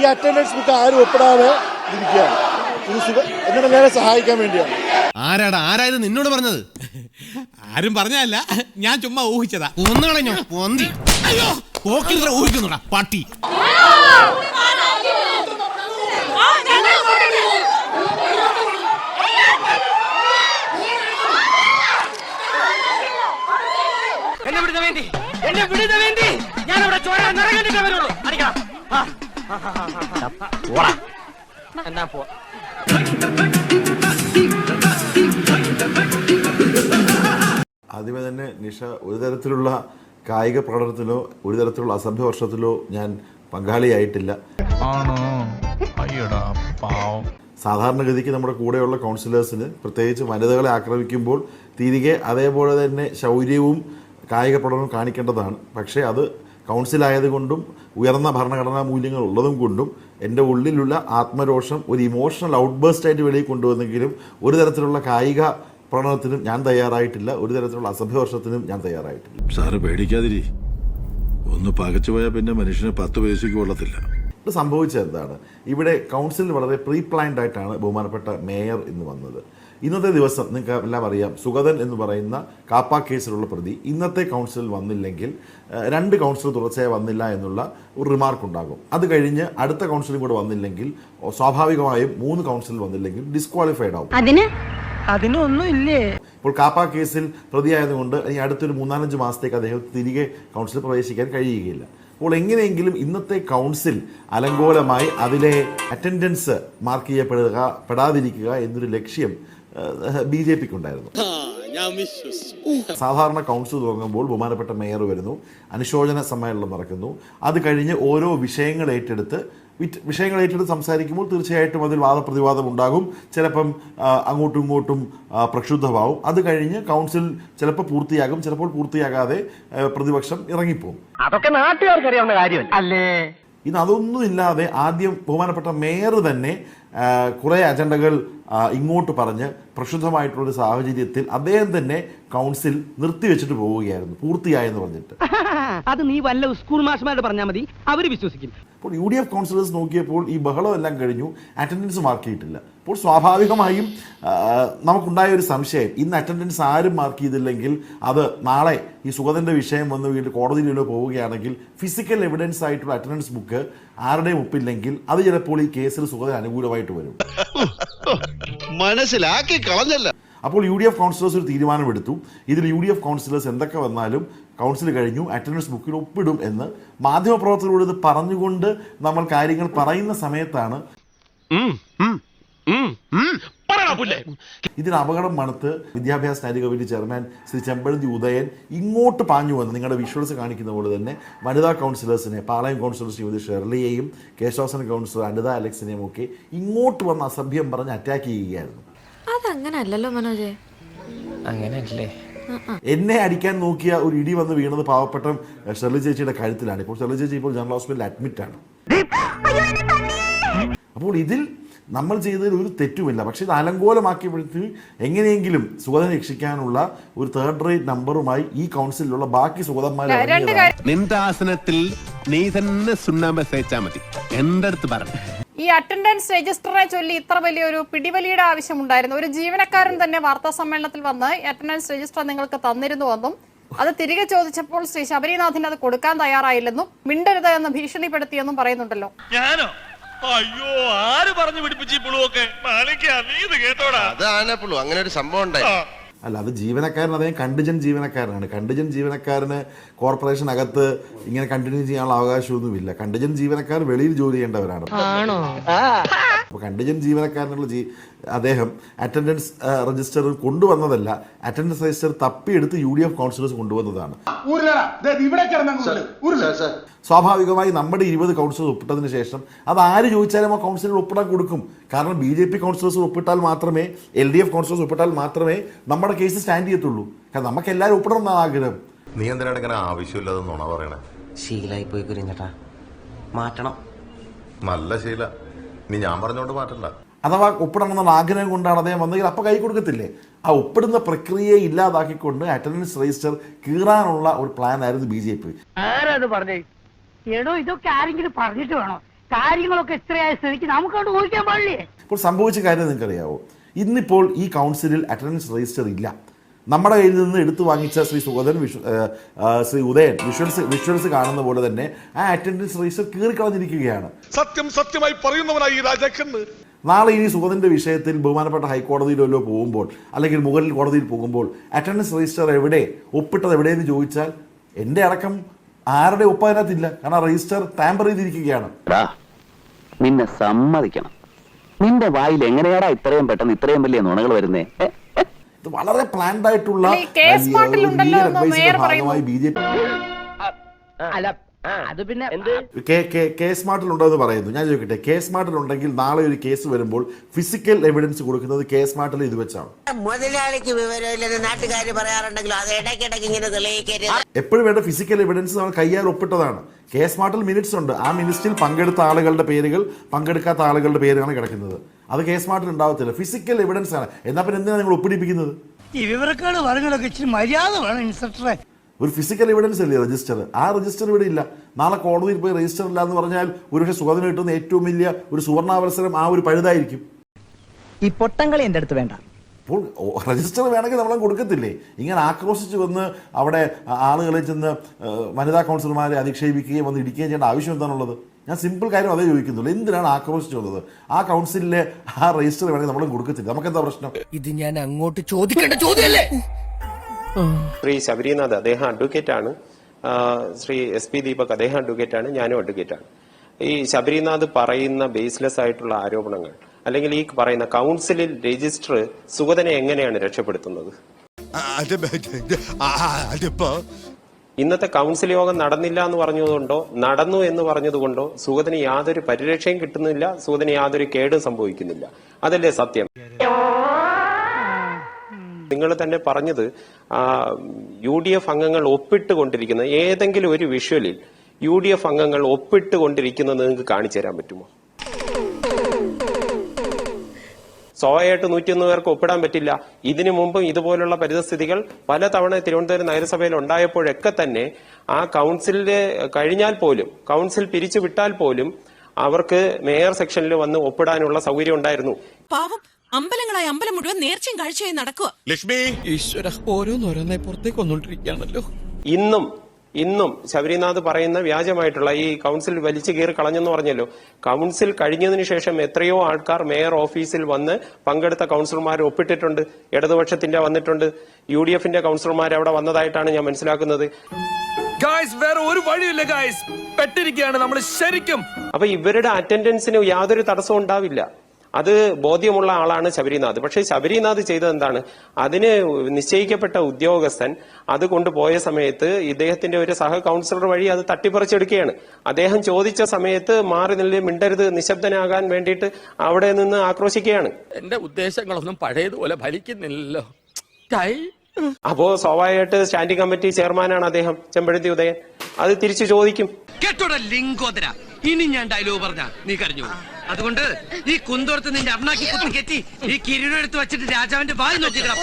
ഈ attendance book ആരും ഒപ്പിടാതെ ഇരിക്കുകയാണ്. എന്നെ സഹായിക്കാൻ വേണ്ടിയാണ്. ആരായത് നിന്നോട് പറഞ്ഞത്? ആരും പറഞ്ഞല്ല, ഞാൻ ചുമ്മാ ഊഹിച്ചതാ. ഒന്നുകളഞ്ഞോ പൊന്തി. അയ്യോ, ഊഹിക്കുന്നുടാ പട്ടി. എന്നെ വിടുന്ന വേണ്ടി ഞാൻ ഇവിടെ ചോര നിറകണ്ടിട്ടേ വരുള്ളൂ. അടിക്കണം. എന്നാ പോ. ആദ്യമേ തന്നെ നിഷ ഒരു തരത്തിലുള്ള കായിക പ്രകടനത്തിലോ ഒരു തരത്തിലുള്ള അസഭ്യവർഷത്തിലോ ഞാൻ പങ്കാളിയായിട്ടില്ല. സാധാരണഗതിക്ക് നമ്മുടെ കൂടെയുള്ള കൗൺസിലേഴ്സിന് പ്രത്യേകിച്ച് വനിതകളെ ആക്രമിക്കുമ്പോൾ തിരികെ അതേപോലെ തന്നെ ശൗര്യവും കായിക പ്രകടനവും കാണിക്കേണ്ടതാണ്. പക്ഷേ അത് കൗൺസിലായതുകൊണ്ടും ഉയർന്ന ഭരണഘടനാ മൂല്യങ്ങൾ ഉള്ളതും കൊണ്ടും എൻ്റെ ഉള്ളിലുള്ള ആത്മരോഷം ഒരു ഇമോഷണൽ ഔട്ട്ബേസ്റ്റായിട്ട് വെളിയിൽ കൊണ്ടുവന്നെങ്കിലും ഒരു തരത്തിലുള്ള കായിക പ്രകടനത്തിനും ഞാൻ തയ്യാറായിട്ടില്ല, ഒരു തരത്തിലുള്ള അസഭ്യവർഷത്തിനും ഞാൻ തയ്യാറായിട്ടില്ല. സാറ് പേടിക്കാതിരി, ഒന്ന് പകച്ചു പോയാൽ പിന്നെ മനുഷ്യന് 10 പൈസയ്ക്ക് കൊള്ളത്തില്ല. ഇത് സംഭവിച്ചത് എന്താണ്? ഇവിടെ കൗൺസിലിൽ വളരെ പ്രീ പ്ലാൻഡ് ആയിട്ടാണ് ബഹുമാനപ്പെട്ട മേയർ ഇന്ന് വന്നത്. ഇന്നത്തെ ദിവസം നിങ്ങൾക്ക് എല്ലാം അറിയാം, സുഗതൻ എന്ന് പറയുന്ന കാപ്പ കേസിലുള്ള പ്രതി ഇന്നത്തെ കൗൺസിലിൽ വന്നില്ലെങ്കിൽ 2 കൗൺസിലർ തുടർച്ചയായി വന്നില്ല എന്നുള്ള ഒരു റിമാർക്ക് ഉണ്ടാകും. അത് കഴിഞ്ഞ് അടുത്ത കൗൺസിലും കൂടെ വന്നില്ലെങ്കിൽ സ്വാഭാവികമായും 3 കൗൺസിൽ വന്നില്ലെങ്കിൽ ഡിസ്ക്വാളിഫൈഡ് ആവും. അതിനൊന്നും ഇല്ലേ? ഇപ്പോൾ കാപ്പ കേസിൽ പ്രതിയായതുകൊണ്ട് ഇനി അടുത്തൊരു 3-4 മാസത്തേക്ക് അദ്ദേഹത്തിന് തിരികെ കൗൺസിലിൽ പ്രവേശിക്കാൻ കഴിയുകയില്ല. അപ്പോൾ എങ്ങനെയെങ്കിലും ഇന്നത്തെ കൗൺസിൽ അലങ്കോലമായി അതിലെ അറ്റൻഡൻസ് മാർക്ക് പെടാതിരിക്കുക എന്നൊരു ലക്ഷ്യം BJPക്ക് ഉണ്ടായിരുന്നു. സാധാരണ കൗൺസിൽ തുടങ്ങുമ്പോൾ ബഹുമാനപ്പെട്ട മേയർ വരുന്നു, അനുശോചന സമ്മേളനം നടക്കുന്നു. അത് കഴിഞ്ഞ് ഓരോ വിഷയങ്ങൾ ഏറ്റെടുത്ത് സംസാരിക്കുമ്പോൾ തീർച്ചയായിട്ടും അതിൽ വാദപ്രതിവാദം ഉണ്ടാകും. ചിലപ്പം അങ്ങോട്ടും ഇങ്ങോട്ടും പ്രക്ഷുബ്ധമാവും. അത് കഴിഞ്ഞ് കൗൺസിൽ ചിലപ്പോൾ പൂർത്തിയാകും, ചിലപ്പോൾ പൂർത്തിയാകാതെ പ്രതിപക്ഷം ഇറങ്ങിപ്പോകും. അതൊക്കെ നാട്ടുകാർക്ക് അറിയാവുന്ന കാര്യം അല്ലേ? ഇന്ന് അതൊന്നും ഇല്ലാതെ ആദ്യം ബഹുമാനപ്പെട്ട മേയർ തന്നെ കുറേ അജണ്ടകൾ ഇങ്ങോട്ട് പറഞ്ഞ് പ്രക്ഷുബ്ധമായിട്ടുള്ളൊരു സാഹചര്യത്തിൽ അദ്ദേഹം തന്നെ കൗൺസിൽ നിർത്തിവെച്ചിട്ട് പോവുകയായിരുന്നു, പൂർത്തിയായെന്ന് പറഞ്ഞിട്ട്. അത് നീ വല്ല സ്കൂൾ മാഷ്മാരോട് പറഞ്ഞാൽ മതി, അവർ വിശ്വസിക്കും. അപ്പോൾ UDF കൗൺസിലേഴ്സ് നോക്കിയപ്പോൾ ഈ ബഹളം എല്ലാം കഴിഞ്ഞു, അറ്റൻഡൻസ് മാർക്ക് ചെയ്തിട്ടില്ല. അപ്പോൾ സ്വാഭാവികമായും നമുക്കുണ്ടായ ഒരു സംശയം, ഇന്ന് അറ്റൻഡൻസ് ആരും മാർക്ക് ചെയ്തില്ലെങ്കിൽ അത് നാളെ ഈ സുഗതൻ്റെ വിഷയം വന്ന് വീണ്ടും കോടതിയിലോ പോവുകയാണെങ്കിൽ ഫിസിക്കൽ എവിഡൻസ് ആയിട്ടുള്ള അറ്റൻഡൻസ് ബുക്ക് ആരുടെയും ഒപ്പില്ലെങ്കിൽ അത് ചിലപ്പോൾ ഈ കേസിൽ സുഗതന് അനുകൂലമായിട്ട് വരും. മനസ്സിലാക്കി കളഞ്ഞല്ല. അപ്പോൾ UDF കൗൺസിലേഴ്സ് ഒരു തീരുമാനമെടുത്തു. ഇതിൽ UDF കൗൺസിലേഴ്സ് എന്തൊക്കെ വന്നാലും കൗൺസിൽ കഴിഞ്ഞു അറ്റൻഡൻസ് ബുക്കിൽ ഒപ്പിടും എന്ന് മാധ്യമപ്രവർത്തകരോട് ഇത് പറഞ്ഞുകൊണ്ട് നമ്മൾ കാര്യങ്ങൾ പറയുന്ന സമയത്താണ് ഇതിന് അപകടം മണത്ത് വിദ്യാഭ്യാസ standing committee chairman Shri Chempazhanthi Udayan ഇങ്ങോട്ട് പാഞ്ഞു വന്ന് നിങ്ങളുടെ വിഷ്വൽസ് കാണിക്കുന്ന പോലെ തന്നെ വനിതാ കൗൺസിലേഴ്സിനെ, പാളയം കൗൺസിലർ ശ്രീമതി ഷെർലിയെയും കേശവാസന കൗൺസിലർ അനിത അലക്സിനെയും ഒക്കെ ഇങ്ങോട്ട് വന്ന് അസഭ്യം പറഞ്ഞ് അറ്റാക്ക് ചെയ്യുകയായിരുന്നു. അതങ്ങനല്ലല്ലോ മനോജേ. അങ്ങനെയല്ലേ? എന്നെ അടിക്കാൻ നോക്കിയ ഒരു ഇടി വന്ന് വീണത് പാവപ്പെട്ട ഷെർലി ചേച്ചിയുടെ കഴുത്തിലാണ്. ഇപ്പോൾ ഷെർലി ചേച്ചി ഇപ്പോൾ ജനറൽ ഹോസ്പിറ്റലിൽ അഡ്മിറ്റാണ്. അപ്പോൾ ഇതിൽ നമ്മൾ ചെയ്തതിൽ ഒരു തെറ്റുമില്ല. പക്ഷെ ഇത് അലങ്കോലമാക്കിയപ്പോഴത്തേക്ക് എങ്ങനെയെങ്കിലും സുഗതനെ രക്ഷിക്കാനുള്ള ഒരു 3rd റേറ്റ് നമ്പറുമായി ഈ കൗൺസിലുള്ള ബാക്കി സുഗതന്മാർ നിന്റെ ആസനത്തിൽ നീ തന്നെ സുണ്ണാമ്പ് തേച്ചാ മതി. എന്റെ അടുത്ത് പറഞ്ഞു. ഈ അറ്റൻഡൻസ് രജിസ്റ്ററിനെ ചൊല്ലി ഇത്ര വലിയൊരു പിടിവലിയുടെ ആവശ്യമുണ്ടായിരുന്നു. ഒരു ജീവനക്കാരൻ തന്നെ വാർത്താ സമ്മേളനത്തിൽ വന്ന് അറ്റൻഡൻസ് രജിസ്റ്റർ നിങ്ങൾക്ക് തന്നിരുന്നുവെന്നും അത് തിരികെ ചോദിച്ചപ്പോൾ ശ്രീ ശബരിനാഥിന് അത് കൊടുക്കാൻ തയ്യാറായില്ലെന്നും മിണ്ടരുത് എന്ന് ഭീഷണിപ്പെടുത്തിയെന്നും പറയുന്നുണ്ടല്ലോ. ഞാനോ? അയ്യോ, ആര് പറഞ്ഞു പിടിപ്പിച്ചു പുളുവൊക്കെ? കേട്ടോടാ, അതാണ് പുളു. അങ്ങനെ ഒരു സംഭവം ഉണ്ടായി. അല്ല, അത് ജീവനക്കാരൻ, അദ്ദേഹം കണ്ടിജന്റ് ജീവനക്കാരനാണ്. കണ്ടിജന്റ് ജീവനക്കാരന് കോർപ്പറേഷനകത്ത് ഇങ്ങനെ കണ്ടിന്യൂ ചെയ്യാനുള്ള അവകാശമൊന്നുമില്ല. കണ്ടിജന്റ് ജീവനക്കാർ വെളിയിൽ ജോലി ചെയ്യേണ്ടവരാണ്. അപ്പോൾ കണ്ടിജന്റ് ജീവനക്കാരനുള്ള അദ്ദേഹം അറ്റൻഡൻസ് രജിസ്റ്റർ കൊണ്ടുവന്നതല്ല, അറ്റൻഡൻസ് രജിസ്റ്റർ തപ്പിയെടുത്ത് UDF കൗൺസിലേഴ്സ് കൊണ്ടുവന്നതാണ്. സ്വാഭാവികമായി നമ്മുടെ 20 കൗൺസിലേഴ്സ് ഒപ്പിട്ടതിന് ശേഷം അത് ആര് ചോദിച്ചാലും ആ കൗൺസിലർ ഒപ്പിടാൻ കൊടുക്കും. കാരണം BJP കൗൺസിലേഴ്സ് ഒപ്പിട്ടാൽ മാത്രമേ, LDF കൗൺസിലേഴ്സ് ഒപ്പിട്ടാൽ മാത്രമേ നമ്മുടെ കേസ് സ്റ്റാൻഡ് ചെയ്യത്തുള്ളൂ. കാരണം നമുക്ക് എല്ലാവരും ഒപ്പിടണം എന്നാണ് ആഗ്രഹം. നീ എന്തിനാണ് ഇങ്ങനെ ആവശ്യമില്ലാതെ നുണ പറയണേ? ശീലായി പോയി കുരിഞ്ഞട്ടാ, മാറ്റണം. നല്ല ശീല. നീ ഞാൻ പറഞ്ഞോണ്ട് മാറ്റണ്ട. അഥവാ ഒപ്പിടണമെന്നുള്ള ആഗ്രഹം കൊണ്ടാണ് അദ്ദേഹം വന്നെങ്കിൽ അപ്പം കൈ കൊടുക്കത്തില്ലേ? ആ ഒപ്പിടുന്ന പ്രക്രിയയെ ഇല്ലാതാക്കിക്കൊണ്ട് അറ്റൻഡൻസ് രജിസ്റ്റർ കീറാനുള്ള ഒരു പ്ലാൻ ആയിരുന്നു BJP. ആരത് പറഞ്ഞേ? എടോ, ഇതൊക്കെ ആരെങ്കിലും പറഞ്ഞിട്ട് വേണോ? കാര്യങ്ങളൊക്കെ ഇത്രയായ സ്ഥിതിക്ക് നമുക്കവിടെ ഊഹിക്കാൻ പാടില്ലേ? ഇപ്പോൾ സംഭവിച്ച കാര്യം നിങ്ങൾക്കറിയാവോ? ഇന്നിപ്പോൾ ഈ കൗൺസിലിൽ അറ്റൻഡൻസ് രജിസ്റ്റർ ഇല്ല. നമ്മുടെ കയ്യിൽ നിന്ന് എടുത്തു വാങ്ങിച്ച ശ്രീ സുഗതൻ ശ്രീ ഉദയൻ വിഷ്വൽസ് കാണുന്ന പോലെ തന്നെ ആ അറ്റൻഡൻസ് രജിസ്റ്റർ കീറിക്കളഞ്ഞിരിക്കുകയാണ്. സത്യം സത്യമായി പറയുന്നവനായി ഈ രാജാക്കന്ന്. നാളെ ഇനി സുഗതന്റെ വിഷയത്തിൽ ബഹുമാനപ്പെട്ട ഹൈക്കോടതിയിലോ പോകുമ്പോൾ അല്ലെങ്കിൽ മുകളിൽ കോടതിയിൽ പോകുമ്പോൾ അറ്റൻഡൻസ് രജിസ്റ്റർ എവിടെ, ഒപ്പിട്ടത് എവിടെയെന്ന് ചോദിച്ചാൽ എൻ്റെ അടക്കം ആരുടെ ഒപ്പ് അതിനകത്തില്ല. കാരണം രജിസ്റ്റർ ടാമ്പർ ചെയ്തിരിക്കുകയാണ്. നിന്നെ സമ്മതിക്കണം. നിന്റെ വായിൽ എങ്ങനെയാടാ ഇത്രയും പെട്ടെന്ന് ഇത്രയും വലിയ നുണകൾ വരുന്നേ? ഇത് വളരെ പ്ലാൻഡ് ആയിട്ടുള്ള ഭാഗമായി BJP അത് പിന്നെ കെ സ്മാർട്ടിലുണ്ടോ എന്ന് പറയുന്നു. ഞാൻ ചോദിക്കട്ടെ, കെ സ്മാർട്ടിലുണ്ടെങ്കിൽ നാളെ ഒരു കേസ് വരുമ്പോൾ ഫിസിക്കൽ എവിഡൻസ് കൊടുക്കുന്നത് കെ സ്മാർട്ടിൽ ഇത് വെച്ചാണ്. മുതലാളിക്ക് വിവരമില്ലെന്ന് നാട്ടുകാർ പറയാറുണ്ടെങ്കിലും അത് ഇടയ്ക്കിടയ്ക്ക് ഇങ്ങനെ തെളിയിക്കരുത്. എപ്പോഴും വേണ്ട ഫിസിക്കൽ എവിഡൻസ് നമ്മൾ കയ്യാൽ ഒപ്പിട്ടതാണ്. കെ സ്മാർട്ടിൽ മിനിറ്റ്സ് ഉണ്ട്. ആ മിനിറ്റ്സിൽ പങ്കെടുത്ത ആളുകളുടെ പേരുകൾ, പങ്കെടുക്കാത്ത ആളുകളുടെ പേരാണ് കിടക്കുന്നത്. അത് കെ സ്മാർട്ടിൽ ഉണ്ടാവത്തില്ല. ഫിസിക്കൽ എവിഡൻസ് ആണ്. എന്നാൽ പിന്നെ എന്തിനാണ് നിങ്ങൾ ഒപ്പിടിപ്പിക്കുന്നത്? ഈ വിവരക്കാട് പറഞ്ഞതൊക്കെ ഇച്ചിരി മര്യാദ വേണം ഇൻസ്പെക്ടറെ. ഒരു ഫിസിക്കൽ എവിഡൻസ് അല്ലേ രജിസ്റ്റർ? ആ രജിസ്റ്റർ ഇവിടെ ഇല്ല. നാളെ കോടതിയിൽ പോയി രജിസ്റ്റർ ഇല്ല എന്ന് പറഞ്ഞാൽ ഒരുപക്ഷെ സുഗതന് കിട്ടുന്ന ഏറ്റവും വലിയ ഒരു സുവർണാവസരം ആ ഒരു പഴുതായിരിക്കും. ഈ പൊട്ടങ്കളി എൻ്റെ അടുത്ത് വേണ്ട. അപ്പോൾ രജിസ്റ്റർ വേണമെങ്കിൽ നമ്മളെ കൊടുക്കത്തില്ലേ? ഇങ്ങനെ ആക്രോശിച്ച് വന്ന് അവിടെ ആളുകളെ ചെന്ന് വനിതാ കൗൺസിലർമാരെ അധിക്ഷേപിക്കുകയും വന്ന് ഇടിക്കുകയും ചെയ്യേണ്ട ആവശ്യം എന്താണുള്ളത്? ഞാൻ സിമ്പിൾ കാര്യം അതേ ചോദിക്കുന്നുള്ളൂ. എന്തിനാണ് ആക്രോശിച്ച് വന്നത്? ആ കൗൺസിലിലെ ആ രജിസ്റ്റർ വേണമെങ്കിൽ നമ്മളും കൊടുക്കത്തില്ല. നമുക്കെന്താ പ്രശ്നം? ഇത് ഞാൻ അങ്ങോട്ട് ചോദിക്കേണ്ട ചോദ്യമല്ലേ? ശ്രീ ശബരിനാഥ് അദ്ദേഹം അഡ്വക്കേറ്റ് ആണ്. ശ്രീ SP ദീപക് അദ്ദേഹം അഡ്വക്കേറ്റ് ആണ്. ഞാനും അഡ്വക്കേറ്റ് ആണ്. ഈ ശബരിനാഥ് പറയുന്ന ബേസ്ലെസ് ആയിട്ടുള്ള ആരോപണങ്ങൾ അല്ലെങ്കിൽ ഈ പറയുന്ന കൗൺസിലിൽ രജിസ്റ്റർ സുഗതനെ എങ്ങനെയാണ് രക്ഷപ്പെടുത്തുന്നത്? ഇന്നത്തെ കൗൺസിൽ യോഗം നടന്നില്ല എന്ന് പറഞ്ഞതുകൊണ്ടോ നടന്നു എന്ന് പറഞ്ഞതുകൊണ്ടോ സുഗതന് യാതൊരു പരിരക്ഷയും കിട്ടുന്നില്ല, സുഗതന് യാതൊരു കേടും സംഭവിക്കുന്നില്ല. അതല്ലേ സത്യം? നിങ്ങൾ തന്നെ പറഞ്ഞത് UDF അംഗങ്ങൾ ഒപ്പിട്ടുകൊണ്ടിരിക്കുന്ന ഏതെങ്കിലും ഒരു വിഷ്വലിൽ UDF അംഗങ്ങൾ ഒപ്പിട്ടുകൊണ്ടിരിക്കുന്നത് നിങ്ങൾക്ക് കാണിച്ചു തരാൻ പറ്റുമോ? സ്വാഭാവികമായിട്ട് 101 പേർക്ക് ഒപ്പിടാൻ പറ്റില്ല. ഇതിനു മുമ്പും ഇതുപോലുള്ള പരിതസ്ഥിതികൾ പലതവണ തിരുവനന്തപുരം നഗരസഭയിൽ ഉണ്ടായപ്പോഴൊക്കെ തന്നെ ആ കൗൺസിലില് കഴിഞ്ഞാൽ പോലും, കൗൺസിൽ പിരിച്ചുവിട്ടാൽ പോലും അവർക്ക് മേയർ സെക്ഷനിൽ വന്ന് ഒപ്പിടാനുള്ള സൗകര്യം ഉണ്ടായിരുന്നു. പാവം അമ്പലങ്ങളായി അമ്പലം മുഴുവൻ നേർച്ചയും കാഴ്ചയായി നടക്കുക. ലക്ഷ്മി ഈശ്വര, ഓരോന്നോരോന്നെ പുറത്തേക്ക് വന്നോണ്ടിരിക്കുകയാണല്ലോ. ഇന്നും ശബരിനാഥ് പറയുന്ന വ്യാജമായിട്ടുള്ള ഈ കൗൺസിൽ വലിച്ചു കീറി കളഞ്ഞെന്ന് പറഞ്ഞല്ലോ. കൗൺസിൽ കഴിഞ്ഞതിന് ശേഷം എത്രയോ ആൾക്കാർ മേയർ ഓഫീസിൽ വന്ന് പങ്കെടുത്ത കൗൺസിലർമാർ ഒപ്പിട്ടിട്ടുണ്ട്. ഇടതുപക്ഷത്തിന്റെ വന്നിട്ടുണ്ട്, UDFന്റെ കൗൺസിലർമാർ അവിടെ വന്നതായിട്ടാണ് ഞാൻ മനസ്സിലാക്കുന്നത്. വേറെ ഒരു വഴിയില്ല ഗായ്സ്, പെട്ടിരിക്കുകയാണ് നമ്മൾ ശരിക്കും. അപ്പൊ ഇവരുടെ അറ്റൻഡൻസിന് യാതൊരു തടസ്സവും ഉണ്ടാവില്ല. അത് ബോധ്യമുള്ള ആളാണ് ശബരിനാഥ്. പക്ഷേ ശബരിനാഥ് ചെയ്തത് എന്താണ്? അതിന് നിശ്ചയിക്കപ്പെട്ട ഉദ്യോഗസ്ഥൻ അത് കൊണ്ടുപോയ സമയത്ത് ഇദ്ദേഹത്തിന്റെ ഒരു സഹ കൗൺസിലർ വഴി അത് തട്ടിപ്പറിച്ചെടുക്കുകയാണ്. അദ്ദേഹം ചോദിച്ച സമയത്ത് മാറി നില്ല്, മിണ്ടരുത്, നിശബ്ദനാകാൻ വേണ്ടിയിട്ട് അവിടെ നിന്ന് ആക്രോശിക്കുകയാണ്. എന്റെ ഉദ്ദേശങ്ങളൊന്നും പഴയതുപോലെ ഫലിക്കുന്നില്ലല്ലോ. അപ്പോ സ്വാഭാവികമായിട്ട് സ്റ്റാൻഡിംഗ് കമ്മിറ്റി ചെയർമാനാണ് അദ്ദേഹം, ചെമ്പഴന്തി ഉദയൻ. അത് തിരിച്ചു ചോദിക്കും. കേട്ടോടാ ലിംഗോദര, ഇനി ഞാൻ ഡയലോഗ് പറഞ്ഞ നീ കരഞ്ഞു. അതുകൊണ്ട് ഈ കുന്തോർത്ത് നിന്റെ അണ്ണാക്കി കുത്തി കെറ്റി ഈ കിരീടം എടുത്ത് വെച്ചിട്ട് രാജാവിന്റെ വായി നോക്കിക്കടാ.